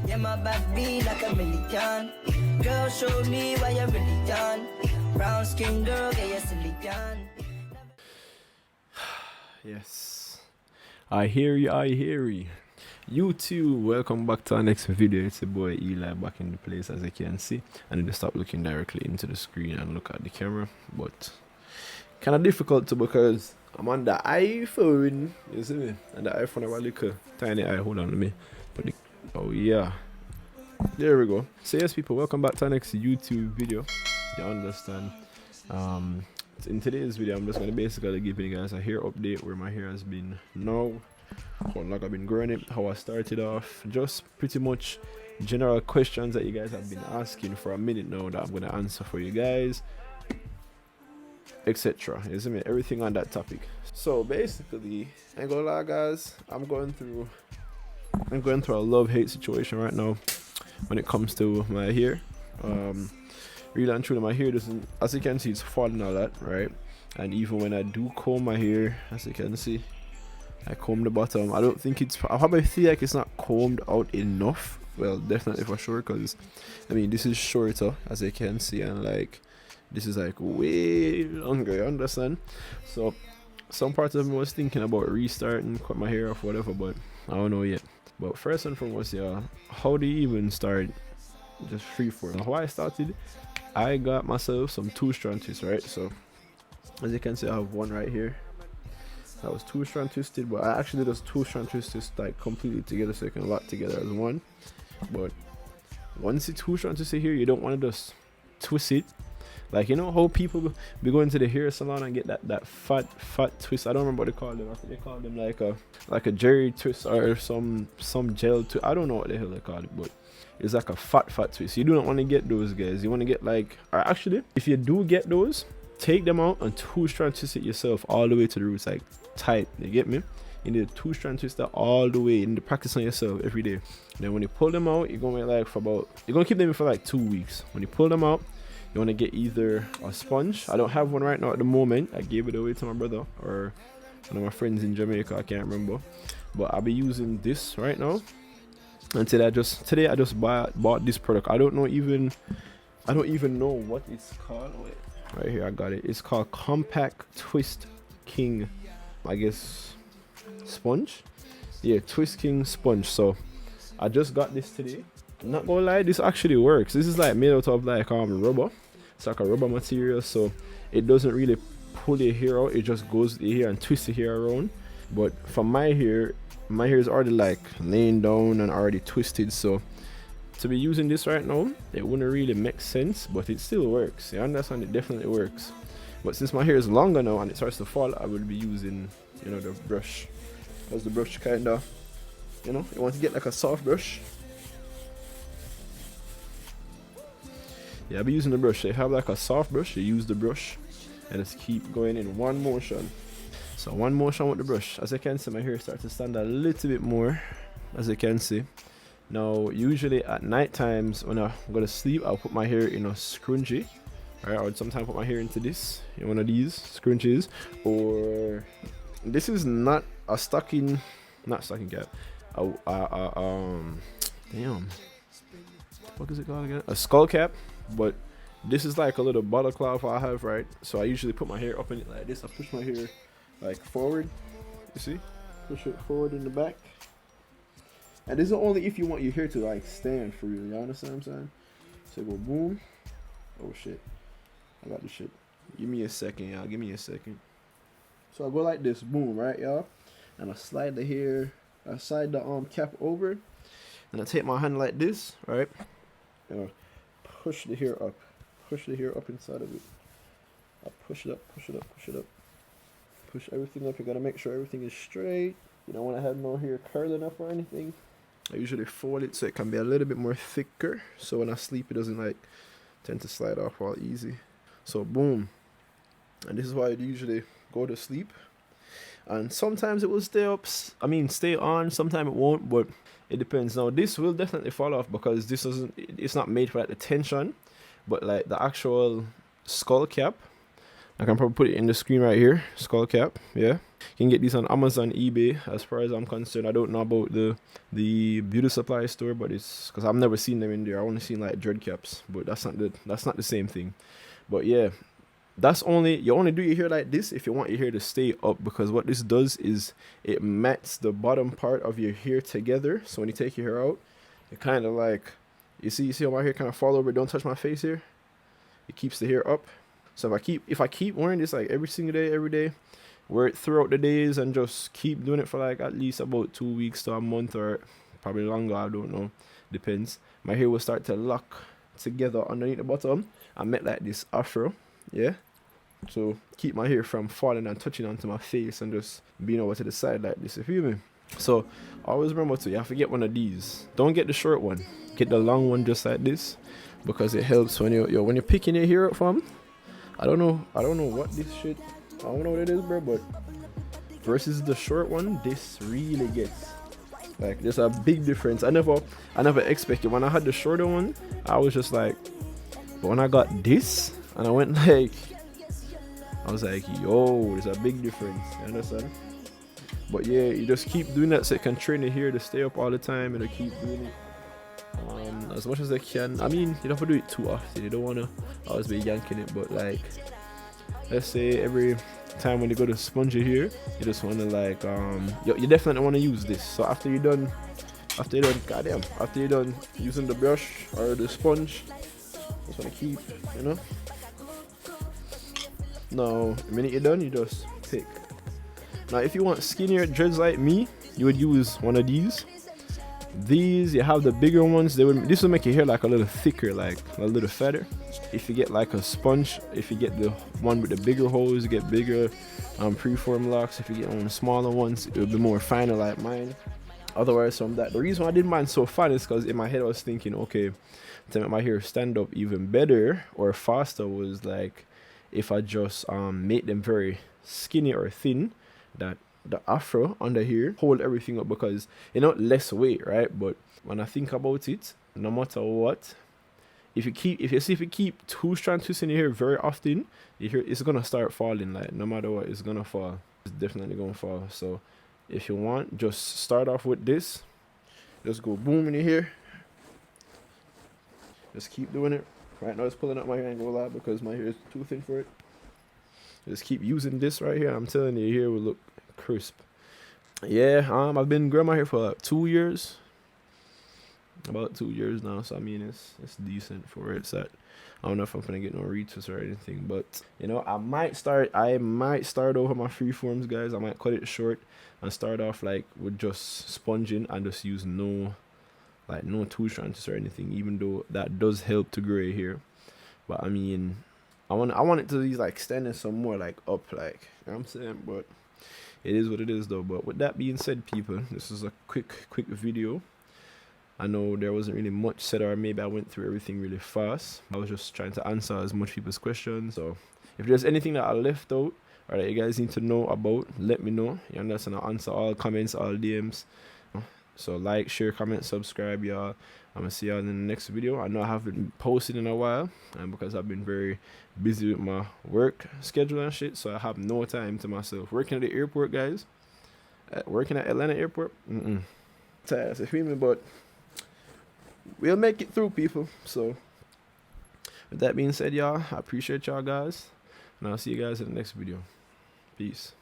Yeah, my baby like a million. Girl, show me why you're really young. Brown skin girl, yeah, you're silicon. Yes, I hear you, I hear you. You too, welcome back to our next video. It's your boy Eli back in the place, as you can see. I need to stop looking directly into the screen and look at the camera, but kind of difficult to because I'm on the iPhone, you see me? And the iPhone have a little tiny eye, hold on to me. Oh yeah, there we go. So yes people, welcome back to our next YouTube video. You understand? In today's video I'm just going to basically give you guys a hair update where my hair has been now, how long I've been growing it, how I started off, just pretty much general questions that you guys have been asking for a minute now that I'm going to answer for you guys, etc. Isn't it? Everything on that topic. So basically, I ain't gonna lie guys, I'm going through a love-hate situation right now when it comes to my hair. Really and truly, my hair doesn't, as you can see, it's falling a lot, right? And even when I do comb my hair, as you can see, I comb the bottom. I don't think it's, I probably feel like it's not combed out enough. Well, definitely for sure, because I mean this is shorter, as you can see, and like this is like way longer, you understand? So some parts of me was thinking about restarting, cut my hair off, whatever, but I don't know yet. But first and foremost, yeah, how do you even start just freeform? How I started, I got myself some 2-strand twists, right? So as you can see, I have one right here. That was 2-strand twisted, but I actually did those 2-strand twists like completely together so you can lock together as one. But once it's 2-strand twisted here, you don't want to just twist it. Like, you know how people be going to the hair salon and get that fat twist. I don't remember what they call them. I think they call them like a jerry twist or some gel twist. I don't know what the hell they call it, but it's like a fat twist. You do not want to get those, guys. You want to get like, or actually, if you do get those, take them out and 2-strand twist it yourself all the way to the roots, like tight. You get me? You need a 2-strand twister all the way. You need to practice on yourself every day. And then when you pull them out, you're gonna wait like for about, you're gonna keep them for like 2 weeks. When you pull them out, you want to get either a sponge. I don't have one right now at the moment. I gave it away to my brother or one of my friends in Jamaica. I can't remember, but I'll be using this right now. And today I just bought this product. I don't even know what it's called. Wait, right here I got it. It's called Compact Twist King, I guess, sponge. Yeah, Twist King sponge. So I just got this today. I'm not gonna lie, this actually works. This is like made out of like rubber. It's like a rubber material, so it doesn't really pull your hair out. It just goes the hair and twists the hair around. But for my hair is already like laying down and already twisted, so to be using this right now, it wouldn't really make sense, but it still works. You understand? It definitely works. But since my hair is longer now and it starts to fall, I will be using, you know, the brush. Because the brush kind of, you know, you want to get like a soft brush. Yeah, I'll be using the brush. So you have like a soft brush, you use the brush and just keep going in one motion. So one motion with the brush. As you can see, my hair starts to stand a little bit more, as you can see. Now usually at night times when I go to sleep, I'll put my hair in a scrunchie. Alright, I would sometimes put my hair into this, in one of these scrunchies. Or this is not a stocking cap. Damn, what is it called again? A skull cap. But this is like a little bottle cloth I have, right? So I usually put my hair up in it like this. I push my hair like forward, you see? Push it forward in the back. And this is only if you want your hair to like stand for you, you understand what I'm saying? So go boom. Oh shit, I got the shit. Give me a second, y'all, give me a second. So I go like this, boom, right, y'all? And I slide the hair, I slide the cap over. And I take my hand like this, right? Push the hair up inside of it. I push it up, push everything up. You gotta make sure everything is straight. You don't want to have no hair curling up or anything. I usually fold it so it can be a little bit more thicker, so when I sleep it doesn't like tend to slide off all easy. So boom, and this is why I usually go to sleep. And sometimes it will stay on, sometimes it won't, but it depends. Now this will definitely fall off because it's not made for like the tension, but like the actual skull cap, I can probably put it in the screen right here. Skull cap. Yeah. You can get these on Amazon, eBay. As far as I'm concerned, I don't know about the beauty supply store, but it's because I've never seen them in there. I only seen like dread caps, but that's not the same thing. But yeah, you only do your hair like this if you want your hair to stay up, because what this does is it mats the bottom part of your hair together. So when you take your hair out, it kind of like, you see how my hair kind of fall over, don't touch my face here. It keeps the hair up. So if I keep wearing this like every single day, every day, wear it throughout the days and just keep doing it for like at least about 2 weeks to a month, or probably longer, I don't know, depends. My hair will start to lock together underneath the bottom and make like this afro, yeah. So keep my hair from falling and touching onto my face and just being over to the side like this, you feel me? So always remember to, you have to get one of these. Don't get the short one, get the long one just like this, because it helps when you're picking your hair up from. I don't know what this shit, I don't know what it is, bro, but versus the short one, this really gets, like, there's a big difference. I never expected. When I had the shorter one, I was just like, but when I got this and I went like, I was like, yo, there's a big difference, you understand? But yeah, you just keep doing that so you can train your hair to stay up all the time, and keep doing it as much as I can. I mean, you don't have to do it too often. You don't want to always be yanking it, but like, let's say every time when you go to sponge your hair, you just want to like, you definitely want to use this. So after you're done using the brush or the sponge, just want to keep, you know. Now, the minute you're done, you just pick. Now, if you want skinnier dreads like me, you would use one of these. These, you have the bigger ones. This will make your hair like a little thicker, like a little fatter. If you get like a sponge, if you get the one with the bigger holes, you get bigger Freeform locks. If you get one of the smaller ones, it will be more finer like mine. Otherwise, from that, the reason why I did mine so fine is because in my head I was thinking, okay, to make my hair stand up even better or faster was like, if I just make them very skinny or thin, that the afro under here hold everything up, because less weight, right? But when I think about it, no matter what, if you keep two strand twisting your hair very often, your hair is gonna start falling. Like, no matter what, it's gonna fall. It's definitely gonna fall. So if you want, just start off with this. Just go boom in your hair. Just keep doing it. Right now it's pulling up my hair, and go lot because my hair is too thin for it. Just keep using this right here. I'm telling you, your hair will look crisp. Yeah, I've been growing my hair for like 2 years. About 2 years now, so I mean it's decent for where it's at. I don't know if I'm gonna get no retweets or anything, but I might start over my freeforms, guys. I might cut it short and start off like with just sponging and just use no two strands or anything, even though that does help to grow your hair. But I mean, I want it to be like standing some more like up, like, you know what I'm saying? But it is what it is though. But with that being said, people, this is a quick video. I know there wasn't really much said, or maybe I went through everything really fast. I was just trying to answer as much people's questions. So if there's anything that I left out or that you guys need to know about, let me know. You understand? I'll answer all comments, all DMs. So like, share, comment, subscribe, y'all. I'm gonna see y'all in the next video. I know I haven't posted in a while, and because I've been very busy with my work schedule and shit, so I have no time to myself. Working at the airport, guys. Working at Atlanta airport. Tired, you feel me? But we'll make it through, people. So with that being said, y'all, I appreciate y'all guys, and I'll see you guys in the next video. Peace.